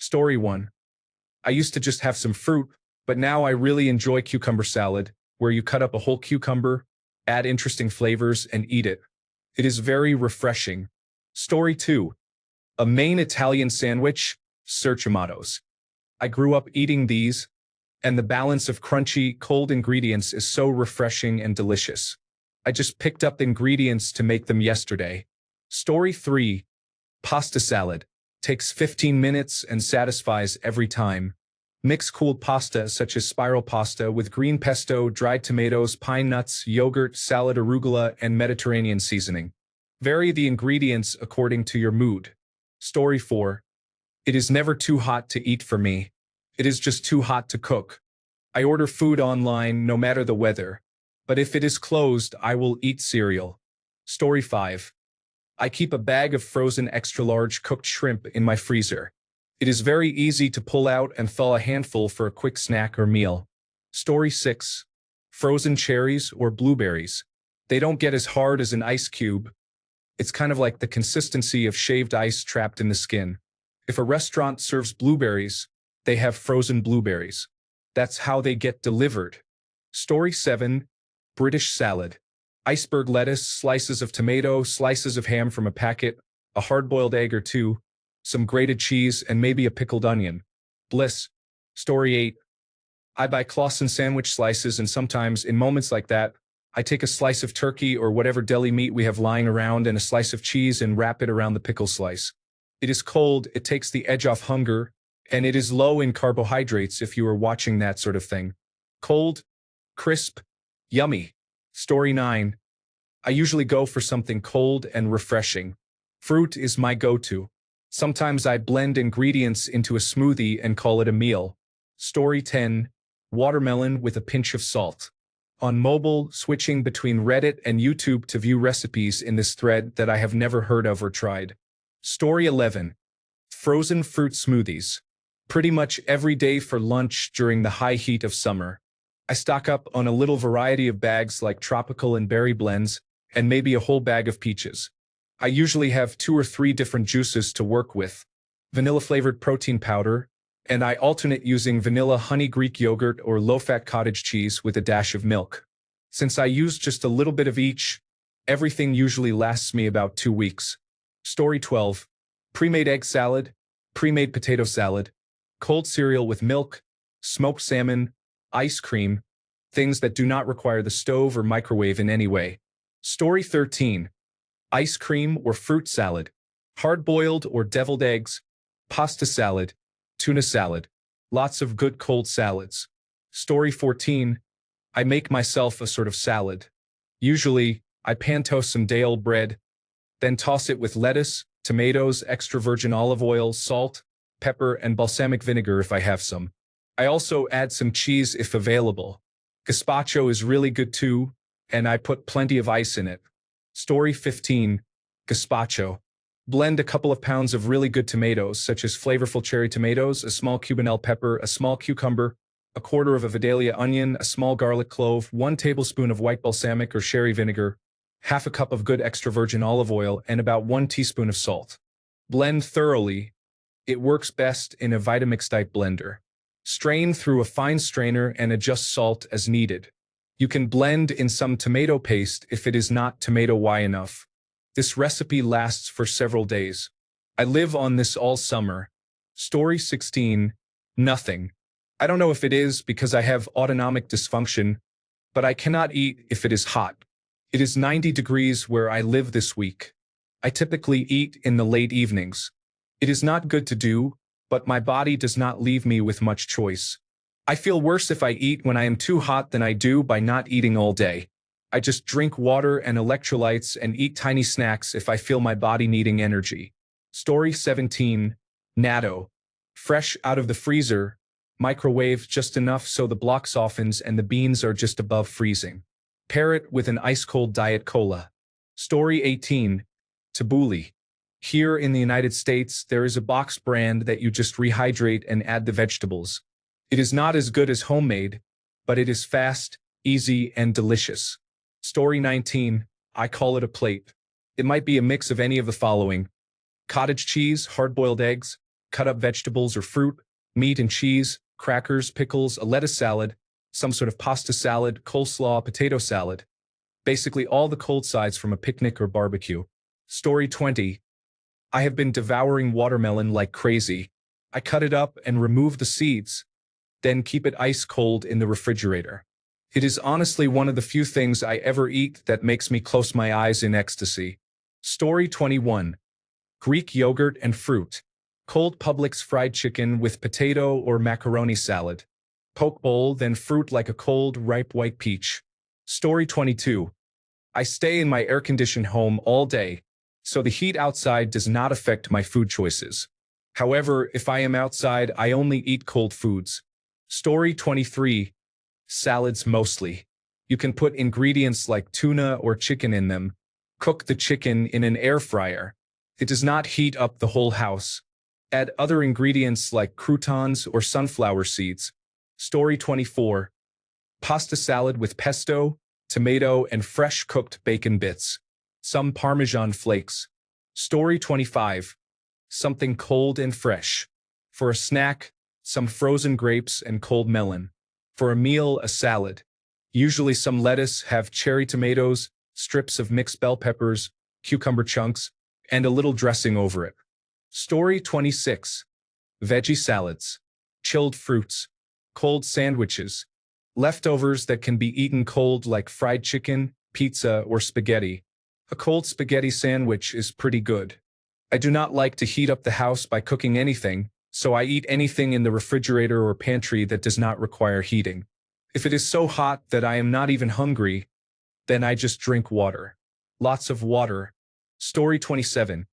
Story 1. I used to just have some fruit, but now I really enjoy cucumber salad, where you cut up a whole cucumber, add interesting flavors, and eat it. It is very refreshing. Story 2. A main Italian sandwich, surchimatos. I grew up eating these, and the balance of crunchy, cold ingredients is so refreshing and delicious. I just picked up ingredients to make them yesterday. Story 3. Pasta salad. Takes 15 minutes and satisfies every time. Mix cooled pasta such as spiral pasta with green pesto, dried tomatoes, pine nuts, yogurt, salad arugula, and Mediterranean seasoning. Vary the ingredients according to your mood. Story 4. It is never too hot to eat for me. It is just too hot to cook. I order food online no matter the weather, but if it is closed, I will eat cereal. Story 5. I keep a bag of frozen extra-large cooked shrimp in my freezer. It is very easy to pull out and thaw a handful for a quick snack or meal. Story 6. Frozen cherries or blueberries. They don't get as hard as an ice cube. It's kind of like the consistency of shaved ice trapped in the skin. If a restaurant serves blueberries, they have frozen blueberries. That's how they get delivered. Story 7. British salad. Iceberg lettuce, slices of tomato, slices of ham from a packet, a hard-boiled egg or two, some grated cheese, and maybe a pickled onion. Bliss. Story 8. I buy Claussen sandwich slices, and sometimes, in moments like that, I take a slice of turkey or whatever deli meat we have lying around and a slice of cheese and wrap it around the pickle slice. It is cold, it takes the edge off hunger, and it is low in carbohydrates if you are watching that sort of thing. Cold, crisp, yummy. Story 9. I usually go for something cold and refreshing. Fruit is my go-to. Sometimes I blend ingredients into a smoothie and call it a meal. Story 10. Watermelon with a pinch of salt. On mobile, switching between Reddit and YouTube to view recipes in this thread that I have never heard of or tried. Story 11. Frozen fruit smoothies. Pretty much every day for lunch during the high heat of summer. I stock up on a little variety of bags like tropical and berry blends, and maybe a whole bag of peaches. I usually have 2 or 3 different juices to work with. Vanilla-flavored protein powder, and I alternate using vanilla honey Greek yogurt or low-fat cottage cheese with a dash of milk. Since I use just a little bit of each, everything usually lasts me about 2 weeks. Story 12. Pre-made egg salad, pre-made potato salad, cold cereal with milk, smoked salmon, ice cream, things that do not require the stove or microwave in any way. Story 13. Ice cream or fruit salad, hard-boiled or deviled eggs, pasta salad, tuna salad, lots of good cold salads. Story 14. I make myself a sort of salad. Usually, I pan-toast some day-old bread, then toss it with lettuce, tomatoes, extra virgin olive oil, salt, pepper, and balsamic vinegar if I have some. I also add some cheese if available. Gazpacho is really good too, and I put plenty of ice in it. Story 15. Gazpacho. Blend a couple of pounds of really good tomatoes, such as flavorful cherry tomatoes, a small Cubanelle pepper, a small cucumber, a quarter of a Vidalia onion, a small garlic clove, 1 tablespoon of white balsamic or sherry vinegar, half a cup of good extra virgin olive oil, and about 1 teaspoon of salt. Blend thoroughly. It works best in a Vitamix-type blender. Strain through a fine strainer and adjust salt as needed. You can blend in some tomato paste if it is not tomato-y enough. This recipe lasts for several days. I live on this all summer. Story 16. Nothing. I don't know if it is because I have autonomic dysfunction, but I cannot eat if it is hot. It is 90 degrees where I live this week. I typically eat in the late evenings. It is not good to do, but my body does not leave me with much choice. I feel worse if I eat when I am too hot than I do by not eating all day. I just drink water and electrolytes and eat tiny snacks if I feel my body needing energy. Story 17. Natto. Fresh out of the freezer, microwave just enough so the block softens and the beans are just above freezing. Pair it with an ice-cold Diet Cola. Story 18. Tabbouleh. Here in the United States, there is a box brand that you just rehydrate and add the vegetables. It is not as good as homemade, but it is fast, easy, and delicious. Story 19. I call it a plate. It might be a mix of any of the following: cottage cheese, hard-boiled eggs, cut up vegetables or fruit, meat and cheese, crackers, pickles, a lettuce salad, some sort of pasta salad, coleslaw, potato salad. Basically all the cold sides from a picnic or barbecue. Story 20. I have been devouring watermelon like crazy. I cut it up and remove the seeds, then keep it ice cold in the refrigerator. It is honestly one of the few things I ever eat that makes me close my eyes in ecstasy. Story 21. Greek yogurt and fruit. Cold Publix fried chicken with potato or macaroni salad. Poke bowl, then fruit like a cold, ripe white peach. Story 22. I stay in my air-conditioned home all day, so the heat outside does not affect my food choices. However, if I am outside, I only eat cold foods. Story 23. Salads mostly. You can put ingredients like tuna or chicken in them. Cook the chicken in an air fryer. It does not heat up the whole house. Add other ingredients like croutons or sunflower seeds. Story 24. Pasta salad with pesto, tomato, and fresh cooked bacon bits. Some Parmesan flakes. Story 25. Something cold and fresh. For a snack, some frozen grapes and cold melon. For a meal, a salad. Usually some lettuce, have cherry tomatoes, strips of mixed bell peppers, cucumber chunks, and a little dressing over it. Story 26. Veggie salads. Chilled fruits. Cold sandwiches. Leftovers that can be eaten cold like fried chicken, pizza, or spaghetti. A cold spaghetti sandwich is pretty good. I do not like to heat up the house by cooking anything, so I eat anything in the refrigerator or pantry that does not require heating. If it is so hot that I am not even hungry, then I just drink water. Lots of water. Story 27.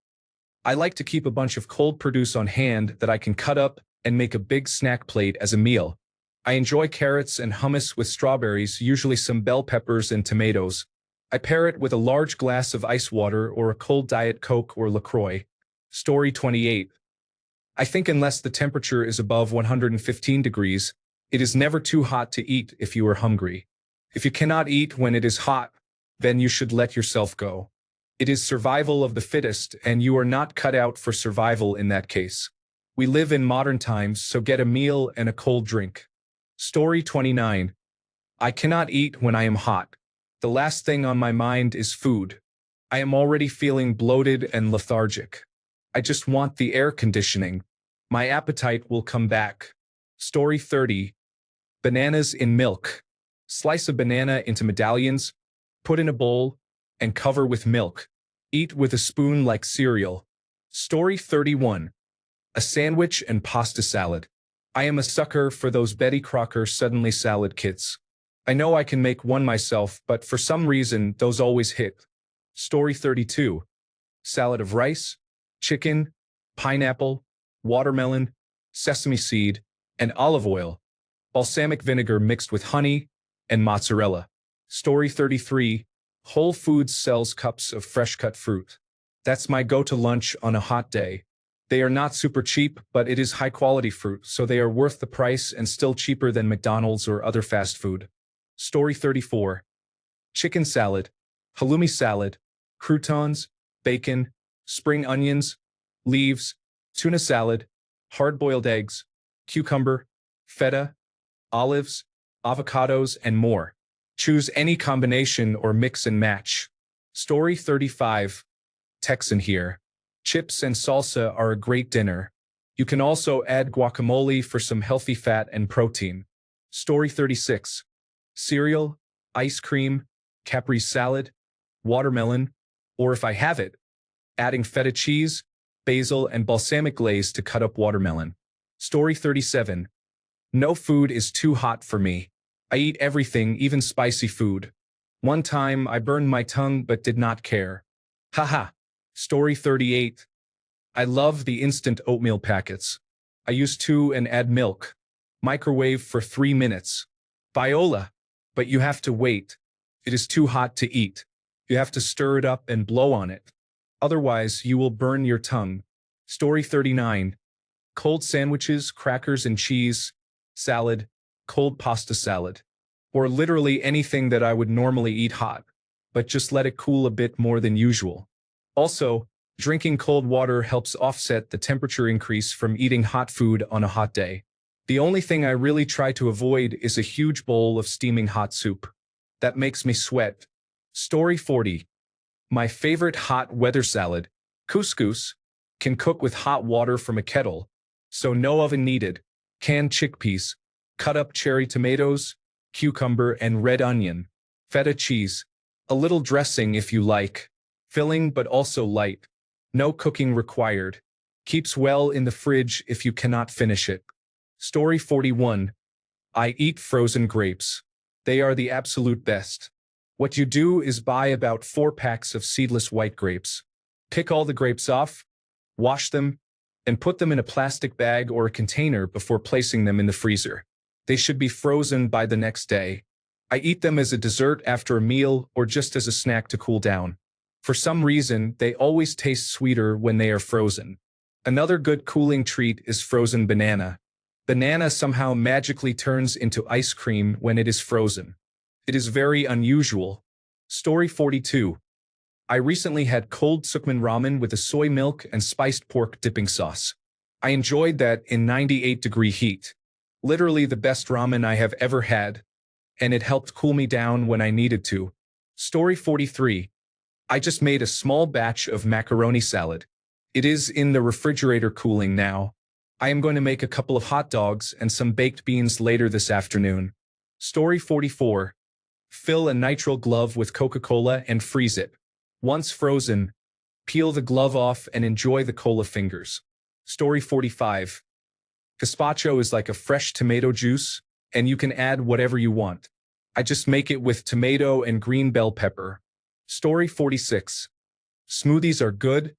I like to keep a bunch of cold produce on hand that I can cut up and make a big snack plate as a meal. I enjoy carrots and hummus with strawberries, usually some bell peppers and tomatoes. I pair it with a large glass of ice water or a cold Diet Coke or LaCroix. Story 28. I think unless the temperature is above 115 degrees, it is never too hot to eat if you are hungry. If you cannot eat when it is hot, then you should let yourself go. It is survival of the fittest, and you are not cut out for survival in that case. We live in modern times, so get a meal and a cold drink. Story 29. I cannot eat when I am hot. The last thing on my mind is food. I am already feeling bloated and lethargic. I just want the air conditioning. My appetite will come back. Story 30. Bananas in milk. Slice a banana into medallions, put in a bowl, and cover with milk. Eat with a spoon like cereal. Story 31. A sandwich and pasta salad. I am a sucker for those Betty Crocker suddenly salad kits. I know I can make one myself, but for some reason, those always hit. Story 32. Salad of rice, chicken, pineapple, watermelon, sesame seed, and olive oil. Balsamic vinegar mixed with honey and mozzarella. Story 33. Whole Foods sells cups of fresh-cut fruit. That's my go-to lunch on a hot day. They are not super cheap, but it is high-quality fruit, so they are worth the price and still cheaper than McDonald's or other fast food. Story 34. Chicken salad, halloumi salad, croutons, bacon, spring onions, leaves, tuna salad, hard-boiled eggs, cucumber, feta, olives, avocados, and more. Choose any combination or mix and match. Story 35. Texan here. Chips and salsa are a great dinner. You can also add guacamole for some healthy fat and protein. Story 36. Cereal, ice cream, Capri salad, watermelon, or if I have it, adding feta cheese, basil, and balsamic glaze to cut up watermelon. Story 37. No food is too hot for me. I eat everything, even spicy food. One time I burned my tongue but did not care. Haha. Story 38. I love the instant oatmeal packets. I use 2 and add milk. Microwave for 3 minutes. Viola. But you have to wait. It is too hot to eat. You have to stir it up and blow on it. Otherwise, you will burn your tongue. Story 39. Cold sandwiches, crackers and cheese, salad, cold pasta salad. Or literally anything that I would normally eat hot, but just let it cool a bit more than usual. Also, Drinking cold water helps offset the temperature increase from eating hot food on a hot day. The only thing I really try to avoid is a huge bowl of steaming hot soup. That makes me sweat. Story 40. My favorite hot weather salad, couscous, can cook with hot water from a kettle, so no oven needed. Canned chickpeas, cut up cherry tomatoes, cucumber and red onion, feta cheese, a little dressing if you like, filling but also light. No cooking required. Keeps well in the fridge if you cannot finish it. Story 41. I eat frozen grapes. They are the absolute best. What you do is buy about 4 packs of seedless white grapes. Pick all the grapes off, wash them, and put them in a plastic bag or a container before placing them in the freezer. They should be frozen by the next day. I eat them as a dessert after a meal or just as a snack to cool down. For some reason, they always taste sweeter when they are frozen. Another good cooling treat is frozen banana. Banana somehow magically turns into ice cream when it is frozen. It is very unusual. Story 42. I recently had cold sukmen ramen with a soy milk and spiced pork dipping sauce. I enjoyed that in 98-degree heat. Literally the best ramen I have ever had, and it helped cool me down when I needed to. Story 43. I just made a small batch of macaroni salad. It is in the refrigerator cooling now. I am going to make a couple of hot dogs and some baked beans later this afternoon. Story 44. Fill a nitrile glove with Coca-Cola and freeze it. Once frozen, peel the glove off and enjoy the cola fingers. Story 45. Gazpacho is like a fresh tomato juice, and you can add whatever you want. I just make it with tomato and green bell pepper. Story 46. Smoothies are good,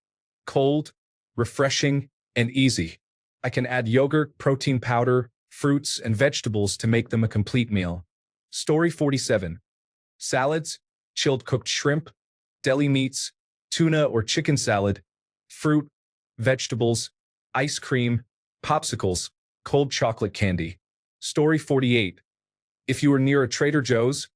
cold, refreshing, and easy. I can add yogurt, protein powder, fruits, and vegetables to make them a complete meal. Story 47. Salads, chilled cooked shrimp, deli meats, tuna or chicken salad, fruit, vegetables, ice cream, popsicles, cold chocolate candy. Story 48. If you are near a Trader Joe's,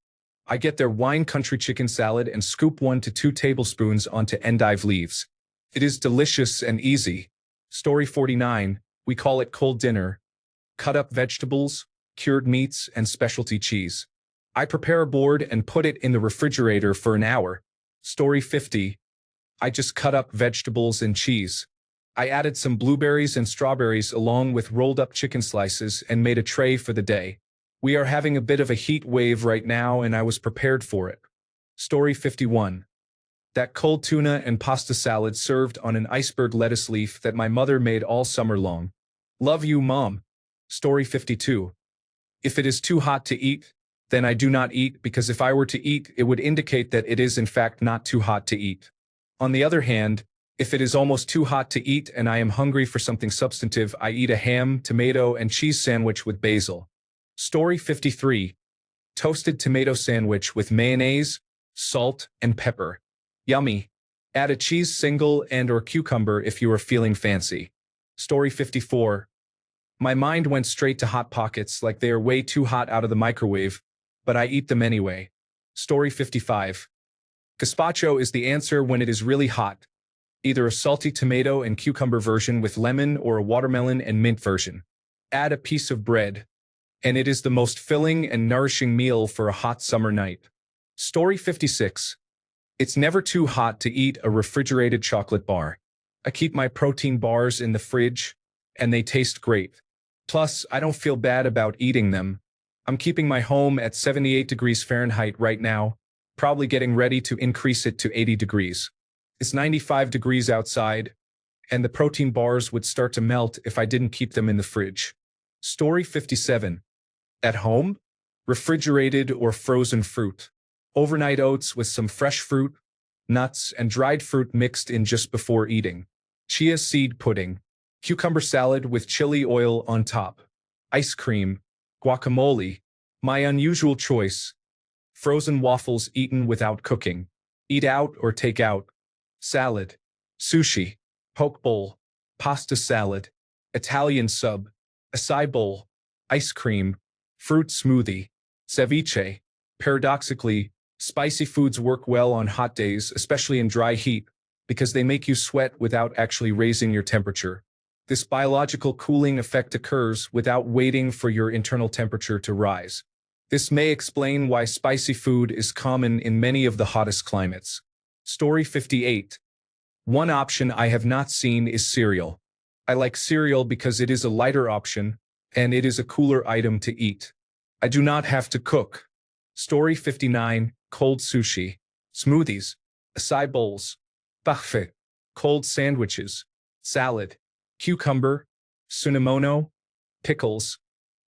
I get their wine country chicken salad and scoop 1 to 2 tablespoons onto endive leaves. It is delicious and easy. Story 49. We call it cold dinner. Cut up vegetables, cured meats, and specialty cheese. I prepare a board and put it in the refrigerator for an hour. Story 50. I just cut up vegetables and cheese. I added some blueberries and strawberries along with rolled up chicken slices and made a tray for the day. We are having a bit of a heat wave right now and I was prepared for it. Story 51. That cold tuna and pasta salad served on an iceberg lettuce leaf that my mother made all summer long. Love you, Mom. Story 52. If it is too hot to eat, then I do not eat because if I were to eat, it would indicate that it is in fact not too hot to eat. On the other hand, if it is almost too hot to eat and I am hungry for something substantive, I eat a ham, tomato, and cheese sandwich with basil. Story 53. Toasted tomato sandwich with mayonnaise, salt, and pepper. Yummy. Add a cheese single and or cucumber if you are feeling fancy. Story 54. My mind went straight to Hot Pockets like they are way too hot out of the microwave, but I eat them anyway. Story 55. Gazpacho is the answer when it is really hot. Either a salty tomato and cucumber version with lemon or a watermelon and mint version. Add a piece of bread, and it is the most filling and nourishing meal for a hot summer night. Story 56. It's never too hot to eat a refrigerated chocolate bar. I keep my protein bars in the fridge, and they taste great. Plus, I don't feel bad about eating them. I'm keeping my home at 78 degrees Fahrenheit right now, probably getting ready to increase it to 80 degrees. It's 95 degrees outside, and the protein bars would start to melt if I didn't keep them in the fridge. Story 57. At home, refrigerated or frozen fruit. Overnight oats with some fresh fruit, nuts, and dried fruit mixed in just before eating. Chia seed pudding. Cucumber salad with chili oil on top. Ice cream. Guacamole. My unusual choice. Frozen waffles eaten without cooking. Eat out or take out. Salad. Sushi. Poke bowl. Pasta salad. Italian sub. Acai bowl. Ice cream. Fruit smoothie. Ceviche. Paradoxically, spicy foods work well on hot days, especially in dry heat. because they make you sweat without actually raising your temperature. This biological cooling effect occurs without waiting for your internal temperature to rise. This may explain why spicy food is common in many of the hottest climates. Story 58. One option I have not seen is cereal. I like cereal because it is a lighter option, and it is a cooler item to eat. I do not have to cook. Story 59. Cold sushi. Smoothies. Acai bowls. Parfait. Cold sandwiches. Salad. Cucumber. Tsunamono. Pickles.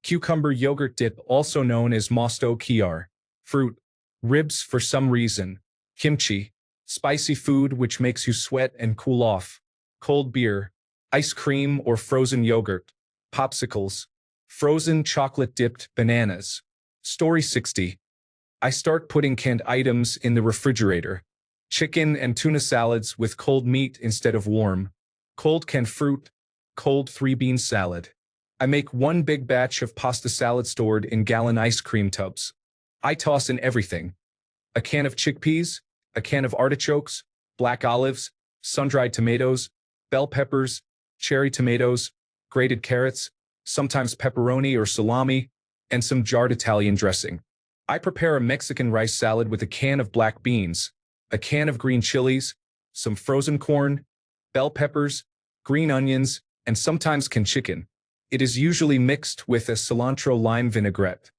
Cucumber yogurt dip, also known as mosto kiar. Fruit. Ribs for some reason. Kimchi. Spicy food which makes you sweat and cool off. Cold beer. Ice cream or frozen yogurt. Popsicles. Frozen chocolate-dipped bananas. Story 60. I start putting canned items in the refrigerator. Chicken and tuna salads with cold meat instead of warm. Cold canned fruit. Cold 3-bean salad. I make one big batch of pasta salad stored in gallon ice cream tubs. I toss in everything. A can of chickpeas, a can of artichokes, black olives, sun-dried tomatoes, bell peppers, cherry tomatoes, grated carrots, sometimes pepperoni or salami, and some jarred Italian dressing. I prepare a Mexican rice salad with a can of black beans, a can of green chilies, some frozen corn, bell peppers, green onions, and sometimes canned chicken. It is usually mixed with a cilantro lime vinaigrette.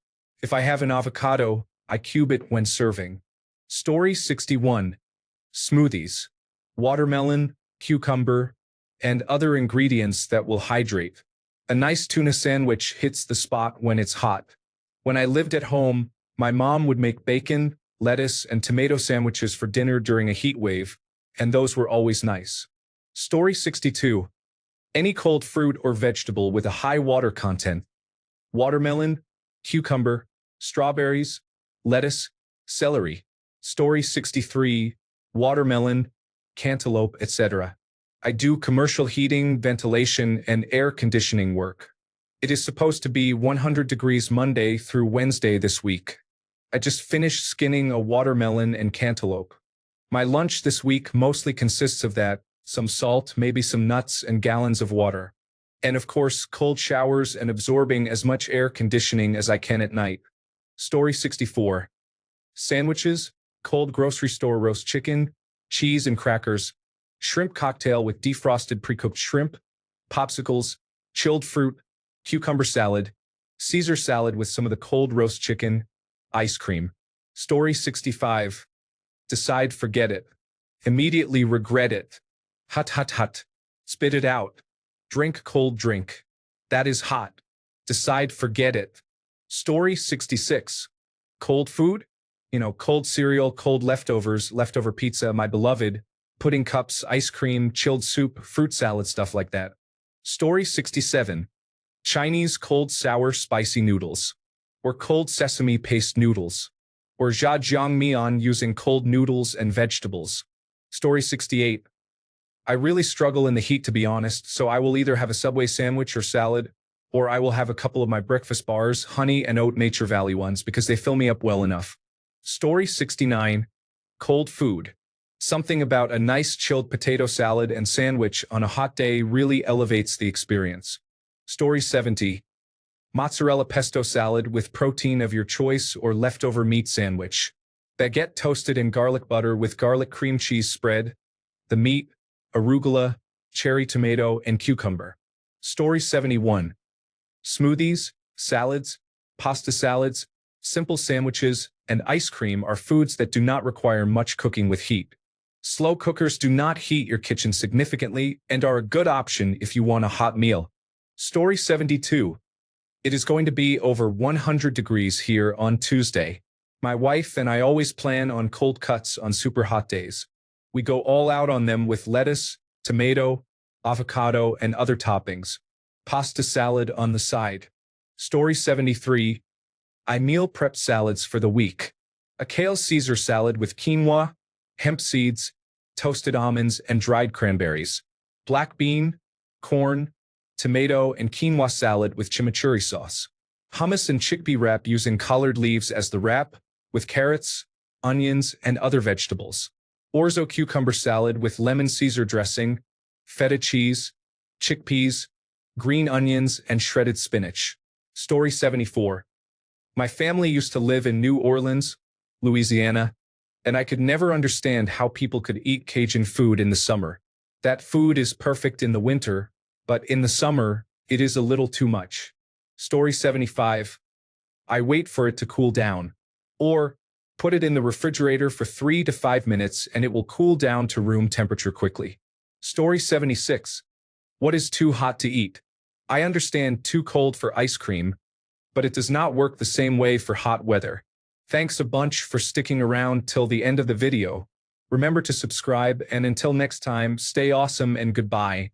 If I have an avocado, I cube it when serving. Story 61. Smoothies. Watermelon, cucumber, and other ingredients that will hydrate. A nice tuna sandwich hits the spot when it's hot. When I lived at home, my mom would make bacon, lettuce, and tomato sandwiches for dinner during a heat wave, and those were always nice. Story 62. Any cold fruit or vegetable with a high water content. Watermelon, cucumber, strawberries, lettuce, celery. Story 63. Watermelon, cantaloupe, etc. I do commercial heating, ventilation, and air conditioning work. It is supposed to be 100 degrees Monday through Wednesday this week. I just finished skinning a watermelon and cantaloupe. My lunch this week mostly consists of that, some salt, maybe some nuts, and gallons of water. And of course, cold showers and absorbing as much air conditioning as I can at night. Story 64. Sandwiches, cold grocery store roast chicken, cheese and crackers, shrimp cocktail with defrosted pre-cooked shrimp, popsicles, chilled fruit, cucumber salad, Caesar salad with some of the cold roast chicken, ice cream. Story 65. Decide forget it. Immediately regret it. Hut hut hut. Spit it out. Drink cold drink. That is hot. Decide forget it. Story 66. Cold food? Cold cereal, cold leftovers, leftover pizza, my beloved, pudding cups, ice cream, chilled soup, fruit salad, stuff like that. Story 67. Chinese cold sour spicy noodles. Or cold sesame paste noodles. Or jjajangmyeon using cold noodles and vegetables. Story 68. I really struggle in the heat, to be honest, so I will either have a Subway sandwich or salad, or I will have a couple of my breakfast bars, honey and oat Nature Valley ones, because they fill me up well enough. Story 69. Cold food. Something about a nice chilled potato salad and sandwich on a hot day really elevates the experience. Story 70. Mozzarella pesto salad with protein of your choice or leftover meat sandwich. Baguette toasted in garlic butter with garlic cream cheese spread. The meat, arugula, cherry tomato, and cucumber. Story 71. Smoothies, salads, pasta salads, simple sandwiches, and ice cream are foods that do not require much cooking with heat. Slow cookers do not heat your kitchen significantly and are a good option if you want a hot meal. Story 72. It is going to be over 100 degrees here on Tuesday. My wife and I always plan on cold cuts on super hot days. We go all out on them with lettuce, tomato, avocado, and other toppings. Pasta salad on the side. Story 73. I meal prep salads for the week. A kale Caesar salad with quinoa, hemp seeds, toasted almonds, and dried cranberries. Black bean, corn, tomato, and quinoa salad with chimichurri sauce. Hummus and chickpea wrap using collard leaves as the wrap, with carrots, onions, and other vegetables. Orzo cucumber salad with lemon Caesar dressing, feta cheese, chickpeas, green onions, and shredded spinach. Story 74. My family used to live in New Orleans, Louisiana, and I could never understand how people could eat Cajun food in the summer. That food is perfect in the winter, but in the summer, it is a little too much. Story 75. I wait for it to cool down. Or, put it in the refrigerator for 3 to 5 minutes and it will cool down to room temperature quickly. Story 76. What is too hot to eat? I understand too cold for ice cream, but it does not work the same way for hot weather. Thanks a bunch for sticking around till the end of the video. Remember to subscribe, and until next time, stay awesome and goodbye.